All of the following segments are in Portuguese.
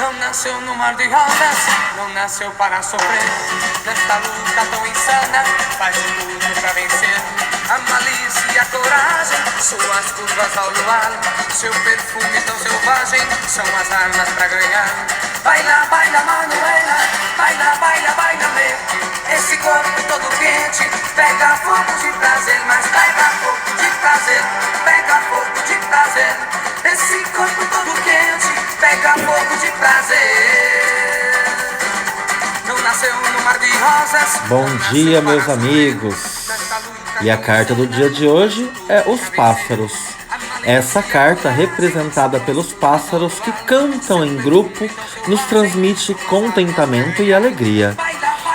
Não nasceu no mar de rosas, não nasceu para sofrer. Nesta luta tão insana, faz tudo pra vencer. A malícia e a coragem, suas curvas ao luar. Seu perfume tão selvagem, são as armas pra ganhar. Baila, baila, Manuela, baila, baila, baila, meu. Esse corpo todo quente, pega fogo de prazer, mas pega fogo de prazer, pega fogo de prazer. Esse corpo todo quente, pega fogo de prazer. Não nasceu no mar de rosas. Bom dia, meus amigos. E a carta do dia de hoje é os pássaros. Essa carta, representada pelos pássaros que cantam em grupo, nos transmite contentamento e alegria.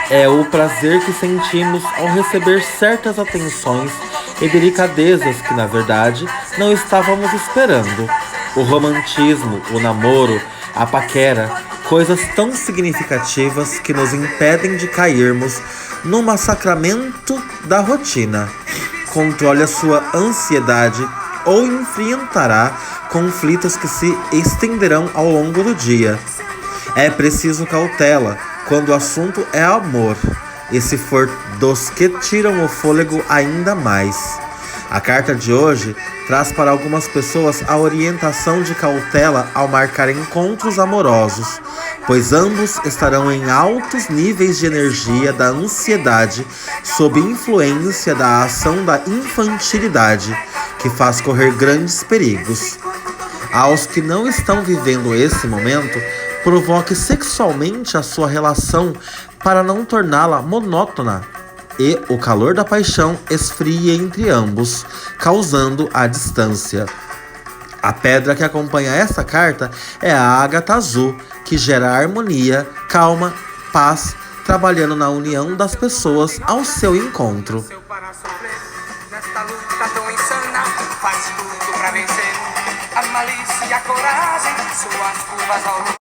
É o prazer que sentimos ao receber certas atenções e delicadezas que, na verdade, não estávamos esperando. O romantismo, o namoro, a paquera, coisas tão significativas que nos impedem de cairmos no massacramento da rotina. Controle a sua ansiedade ou enfrentará conflitos que se estenderão ao longo do dia. É preciso cautela quando o assunto é amor, e se for dos que tiram o fôlego ainda mais. A carta de hoje traz para algumas pessoas a orientação de cautela ao marcar encontros amorosos, pois ambos estarão em altos níveis de energia da ansiedade, sob influência da ação da infantilidade, que faz correr grandes perigos. Aos que não estão vivendo esse momento, provoque sexualmente a sua relação para não torná-la monótona, e o calor da paixão esfrie entre ambos, causando a distância. A pedra que acompanha essa carta é a ágata azul, que gera harmonia, calma, paz, trabalhando na união das pessoas ao seu encontro. Nesta luta tão insana, faz tudo pra vencer. A malícia e a coragem, suas curvas ao lugar.